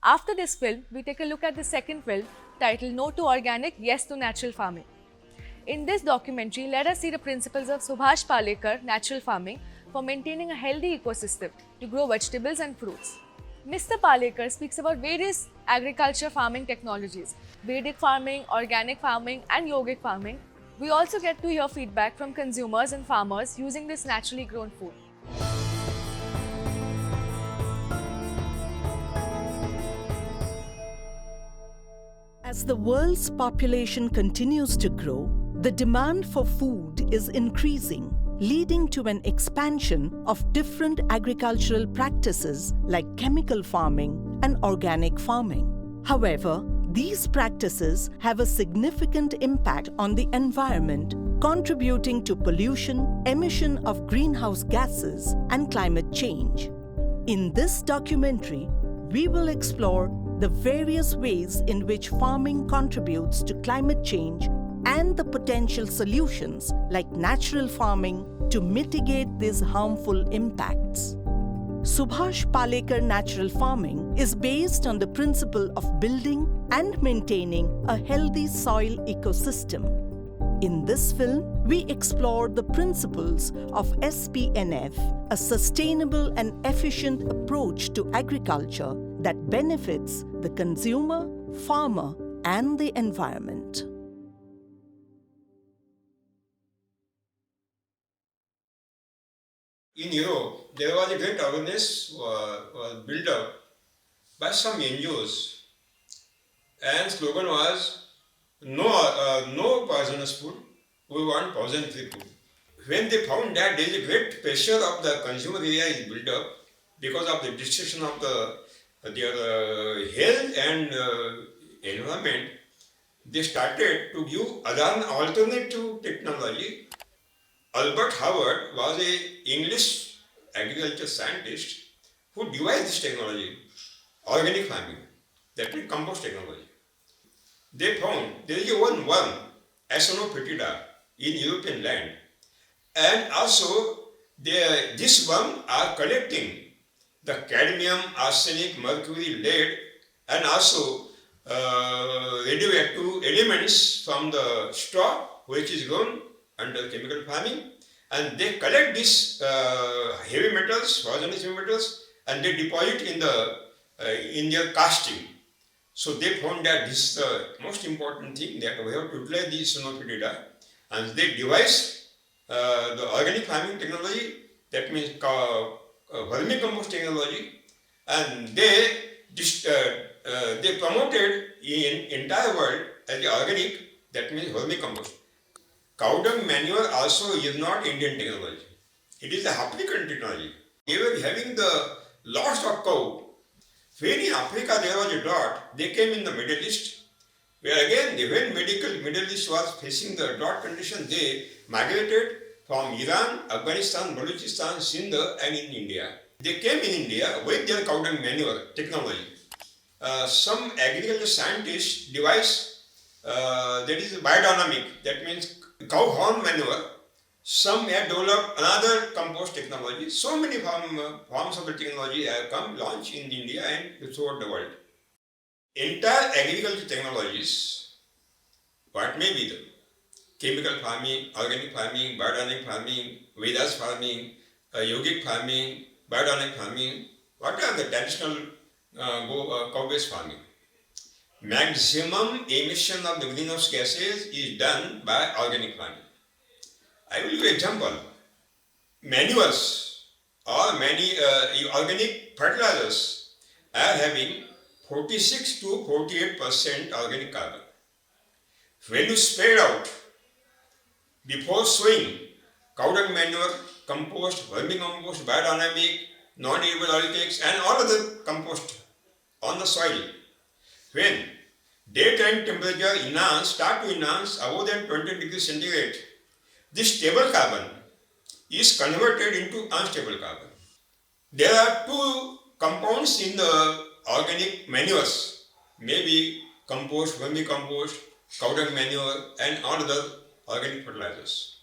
After this film, we take a look at the second film titled No to Organic, Yes to Natural Farming. In this documentary, let us see the principles of Subhash Palekar natural farming for maintaining a healthy ecosystem to grow vegetables and fruits. Mr. Palekar speaks about various agriculture farming technologies, Vedic farming, organic farming, and yogic farming. We also get to hear feedback from consumers and farmers using this naturally grown food. As the world's population continues to grow, the demand for food is increasing, leading to an expansion of different agricultural practices like chemical farming and organic farming. However, these practices have a significant impact on the environment, contributing to pollution, emission of greenhouse gases, and climate change. In this documentary, we will explore the various ways in which farming contributes to climate change and the potential solutions like natural farming to mitigate these harmful impacts. Subhash Palekar natural farming is based on the principle of building and maintaining a healthy soil ecosystem. In this film, we explore the principles of SPNF, a sustainable and efficient approach to agriculture that benefits the consumer, farmer, and the environment. In Europe, there was a great awareness was built up by some NGOs, and slogan was no poisonous food. We want poison-free food. When they found that there is a great pressure of the consumer area is built up because of the destruction of their health and environment, they started to give other alternative technology. Albert Howard was an English agriculture scientist who devised this technology, organic farming, that means compost technology. They found there is one worm, Acinetophytida, in European land, and also this worm are collecting the cadmium, arsenic, mercury, lead, and also radioactive elements from the straw which is grown under chemical farming, and they collect these heavy metals, poisonous heavy metals, and they deposit in their casting. So they found that this is the most important thing, that we have to utilize the Acinetophytida, and they devised the organic farming technology, that means vermicompost technology, and they promoted in entire world as the organic, that means vermicompost. Cow dung manure also is not Indian technology. It is the African technology. They were having the lots of cow. When in Africa there was a drought, they came in the Middle East, where again when Middle East was facing the drought condition, they migrated from Iran, Afghanistan, Balochistan, Sindh, and in India. They came in India with their cow dung manure technology. Some agriculture scientists devised that is biodynamic, that means cow horn manure. Some have developed another compost technology. So many forms of the technology have come launched in India and throughout the world. Entire agriculture technologies, what may be the chemical farming, organic farming, biodynamic farming, Vedas farming, yogic farming, biodynamic farming, what are the traditional cow-based farming? Maximum emission of the greenhouse gases is done by organic farming. I will give you an example. Manures or many organic fertilizers are having 46 to 48% organic carbon. When you spread out before sowing, cow dung manure, compost, vermicompost, biodynamic, non-edible oil cakes, and all other compost on the soil, when daytime temperature start to enhance above than 20 degrees centigrade, this stable carbon is converted into unstable carbon. There are two compounds in the organic manures, maybe compost, vermicompost, cow dung manure, and all other organic fertilizers.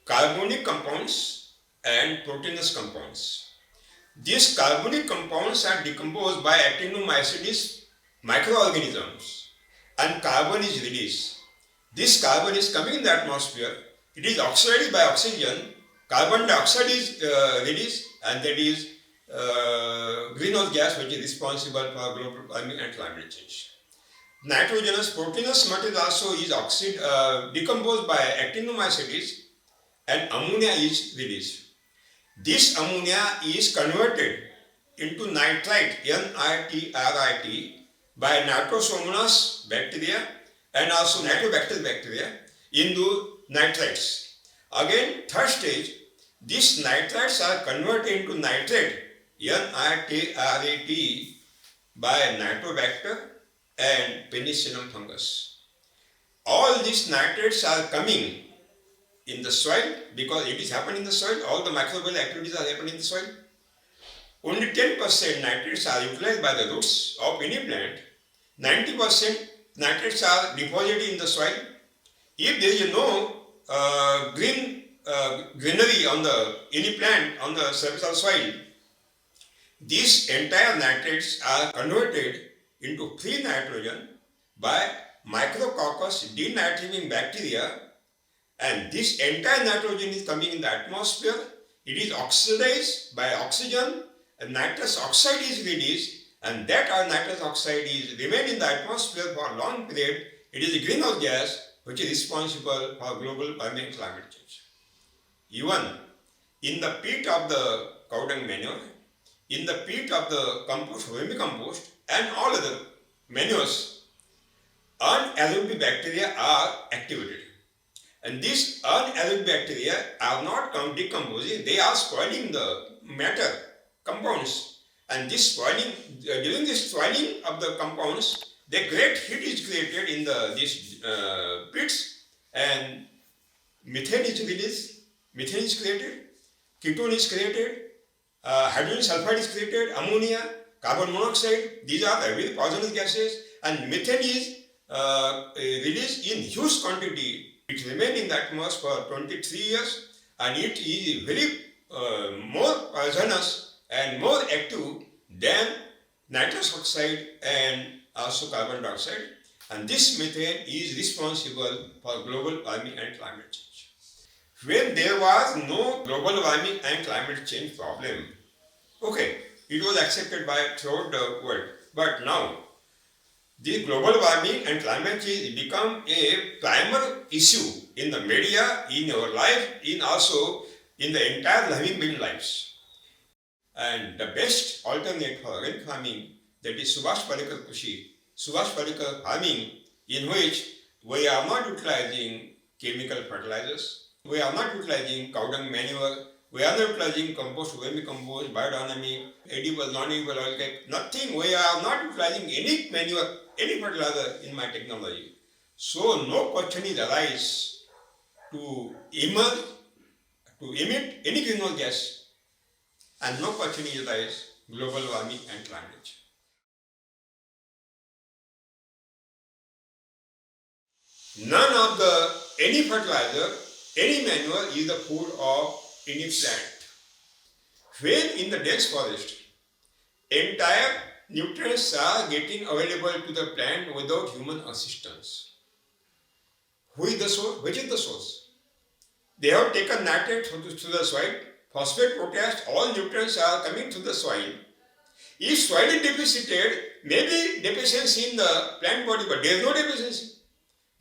Carbonic compounds and proteinous compounds. These carbonic compounds are decomposed by actinomycetes microorganisms and carbon is released. This carbon is coming in the atmosphere, it is oxidized by oxygen, carbon dioxide is released, and that is greenhouse gas which is responsible for global warming and climate change. Nitrogenous proteinous material also is decomposed by actinomycetes and ammonia is released. This ammonia is converted into nitrite, NITRIT, by Nitrosomonas bacteria and also Nitrobacter bacteria into nitrites. Again, third stage, these nitrites are converted into nitrate, NITRAT, by Nitrobacter and Penicillium fungus. All these nitrates are coming in the soil because it is happening in the soil. All the microbial activities are happening in the soil. Only 10% nitrates are utilized by the roots of any plant. 90% nitrates are deposited in the soil. If there is no greenery on any plant on the surface of soil, these entire nitrates are converted into free nitrogen by Micrococcus denitrogenating bacteria, and this entire nitrogen is coming in the atmosphere. It is oxidized by oxygen and nitrous oxide is released, and that nitrous oxide is remain in the atmosphere for a long period. It is a greenhouse gas which is responsible for global warming and climate change. Even in the peat of the cow dung manure, in the peat of the compost, vermicompost, and all other manures, anaerobic bacteria are activated. And these anaerobic bacteria are not decomposing, they are spoiling the matter, compounds. And this spoiling, during this spoiling of the compounds, the great heat is created in these pits, and methane is released, methane is created, ketone is created, hydrogen sulfide is created, ammonia, carbon monoxide, these are very poisonous gases, and methane is released in huge quantity. It remains in the atmosphere for 23 years, and it is very more poisonous and more active than nitrous oxide and also carbon dioxide, and this methane is responsible for global warming and climate change. When there was no global warming and climate change problem, okay, it was accepted by throughout the world, but now the global warming and climate change become a primary issue in the media, in our life, in also in the entire living being lives. And the best alternate for organic farming, that is Subhash Parekar Krishi, Subhash Parekar farming, in which we are not utilizing chemical fertilizers, we are not utilizing cow dung manure, we are not utilizing compost, vermicompost, biodynamic, edible, non-edible oil cake, nothing. We are not utilizing any manure, any fertilizer in my technology. So no question is arise to emit any greenhouse gas, and no question is arise global warming and climate change. None of any fertilizer, any manure is the food of any plant. When in the dense forest, entire nutrients are getting available to the plant without human assistance. Who is the source? Which is the source? They have taken nitrate to the soil, phosphate, potash, all nutrients are coming to the soil. If soil is deficited, maybe deficiency in the plant body, but there is no deficiency.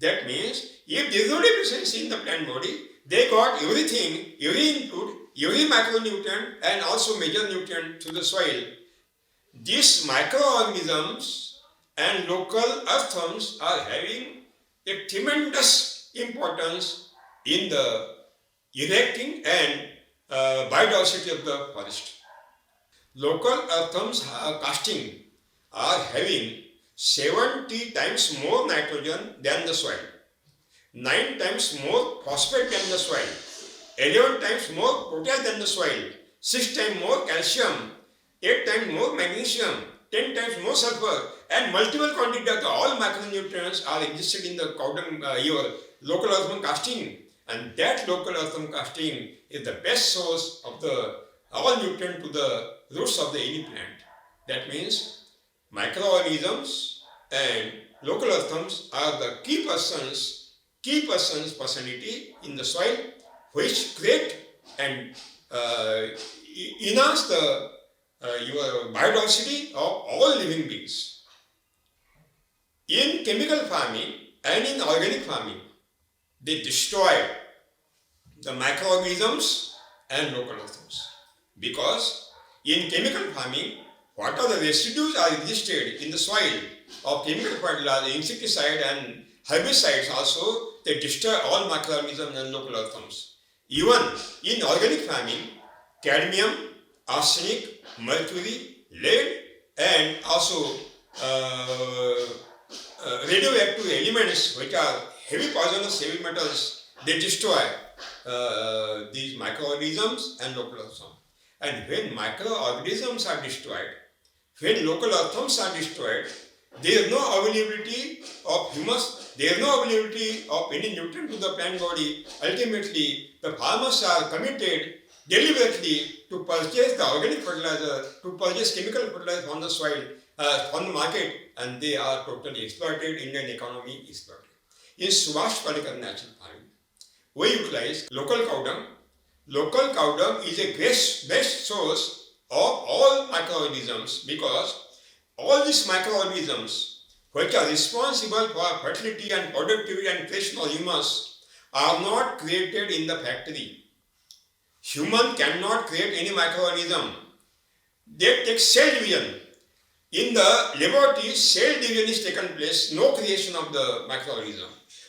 That means if there is no deficiency in the plant body, they got everything, every input, every micronutrient and also major nutrient to the soil. These microorganisms and local earthworms are having a tremendous importance in the erecting and biodiversity of the forest. Local earthworms casting are having 70 times more nitrogen than the soil, 9 times more phosphate than the soil, 11 times more potash than the soil, 6 times more calcium, 8 times more magnesium, 10 times more sulfur, and multiple quantities of all macronutrients are existed in the your local earthworm casting. And that local earthworm casting is the best source of all nutrient to the roots of any plant. That means microorganisms and local earthworms are the key persons personality in the soil, which create and enhance the your biodiversity of all living beings. In chemical farming and in organic farming, they destroy the microorganisms and local earthworms, because in chemical farming, what are the residues are existed in the soil of chemical fertilizer, insecticide and herbicides also, they destroy all microorganisms and local earthworms. Even in organic farming, cadmium, arsenic, mercury, lead and also radioactive elements, which are heavy poisonous heavy metals, they destroy these microorganisms and local earthworms. And when microorganisms are destroyed, when local earthworms are destroyed, there is no availability of humus, there is no availability of any nutrient to the plant body. Ultimately, the farmers are committed deliberately to purchase the organic fertilizer, to purchase chemical fertilizer from the soil, from the market, and they are totally exploited. Indian economy is exploited. In Subhash Palekar natural farming, we utilize local cow dung. Local cow dung is a best source of all microorganisms, because all these microorganisms which are responsible for fertility and productivity and creation of humus are not created in the factory. Human cannot create any microorganism. They take cell division. In the laboratory, cell division is taken place, no creation of the microorganism.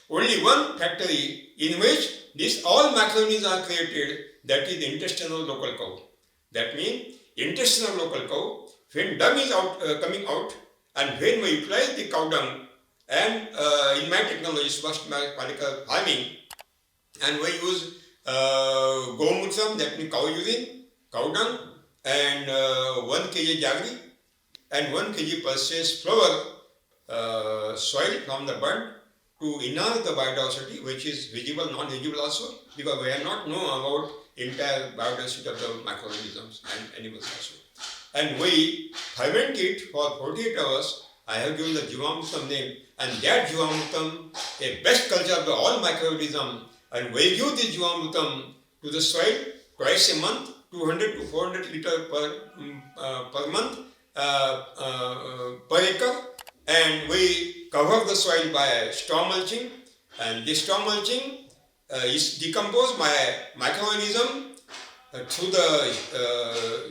Only one factory in which these all microorganisms are created, that is the intestinal local cow. That means intestinal local cow, when dung is coming out, and when we utilize the cow dung, and in my technology, Subhash Palekar farming, and we use gomutram, that means cow urine, cow dung, and 1 kg jaggery, and 1 kg pulses flour soil from the bud to enhance the biodiversity, which is visible, non-visible also, because we have not known about entire biodiversity of the microorganisms and animals also. And we ferment it for 48 hours. I have given the Jivamrutam name, and that Jivamrutam, a best culture of the all microorganism, and we give this Jivamrutam to the soil twice a month, 200 to 400 liters per month per acre, and we cover the soil by straw mulching, and this straw mulching is decomposed by microorganism through the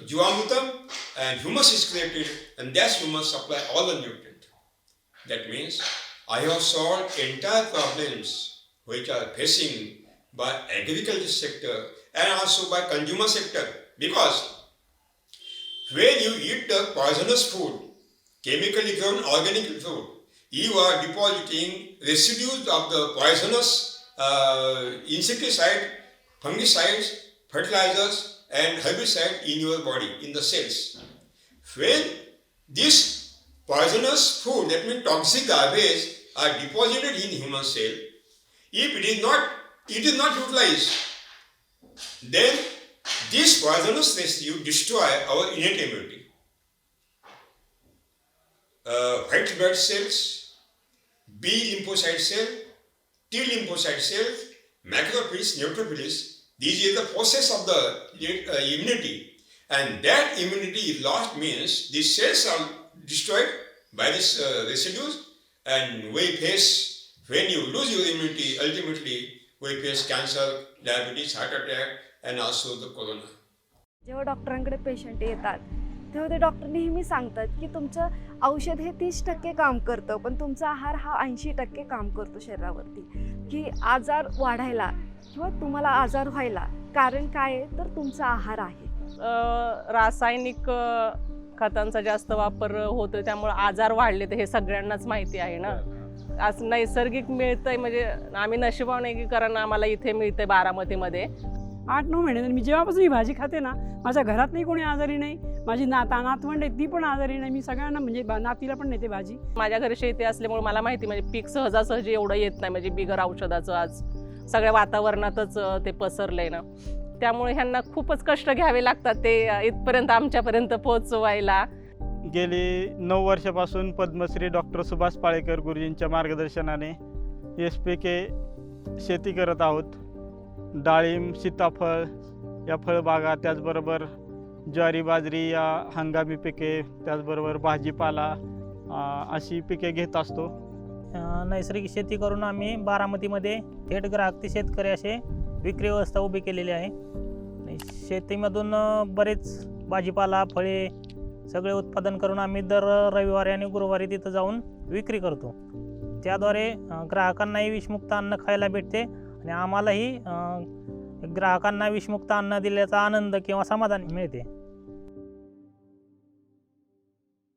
Jivamrutam, and humus is created, and that humus supply all the nutrient. That means I have solved entire problems which are facing by agriculture sector and also by consumer sector, because when you eat the poisonous food, chemically grown organic food, you are depositing residues of the poisonous insecticide, fungicides, fertilizers and herbicide in your body, in the cells. When this poisonous food, that means toxic garbage, are deposited in human cell, if it is not utilized, then this poisonous residue destroy our innate immunity. White blood cells, B lymphocyte cell, T lymphocyte cells, macrophages, neutrophils, these are the process of the immunity, and that immunity is lost means these cells are destroyed by these residues, and we face, when you lose your immunity, ultimately we face cancer, diabetes, heart attack and also the corona. जेव्हा डॉक्टरांकडे patient येतात तेव्हा ते doctor नेहमी सांगतात की तुमचं औषध हे 30% काम करतं, पण तुमचा आहार हा 80% काम करतो शरीरावरती, की आजार वाढायला किंवा तुम्हाला आजार व्हायला कारण काय आहे तर तुमचा आहार आहे. रासायनिक खतांचा जास्त वापर होतो त्यामुळे आजार वाढले तर हे सगळ्यांनाच माहिती आहे ना. आज नैसर्गिक मिळतंय म्हणजे आम्ही नशिबान आहे की कारण आम्हाला इथे मिळतंय बारामतीमध्ये. 8-9 महिने मी जेव्हापासून ही भाजी खाते ना, माझ्या घरात नाही कोणी आजारी नाही, माझी नातवंड आहे ती पण आजारी नाही, मी सगळ्यांना म्हणजे नातीला पण नेते भाजी. माझ्या घरी शेती असल्यामुळे मला माहिती म्हणजे पीक सहजासहजी एवढं येत नाही म्हणजे बिगर औषधाचं आज सगळ्या वातावरणातच ते पसरलंय ना. त्यामुळे ह्यांना खूपच कष्ट घ्यावे लागतात ते इथपर्यंत आमच्यापर्यंत पोहोचवायला. गेली 9 वर्षापासून पद्मश्री डॉक्टर सुभाष पाळेकर गुरुजींच्या मार्गदर्शनाने SPK शेती करत आहोत. डाळिंब, सीताफळ या फळबागा, त्याचबरोबर ज्वारी, बाजरी या हंगामी पिके, त्याचबरोबर भाजीपाला अशी पिके घेत असतो. नैसर्गिक शेती करून आम्ही बारामतीमध्ये थेट ग्राहक ते शेतकरी असे विक्री व्यवस्था उभी केलेली आहे. शेतीमधून बरेच भाजीपाला, फळे सगळे उत्पादन करून आम्ही दर रविवारी आणि गुरुवारी तिथं जाऊन विक्री करतो. त्याद्वारे ग्राहकांनाही विषमुक्त अन्न खायला भेटते आणि आम्हालाही ग्राहकांना विषमुक्त अन्न दिल्याचा आनंद किंवा समाधान मिळते.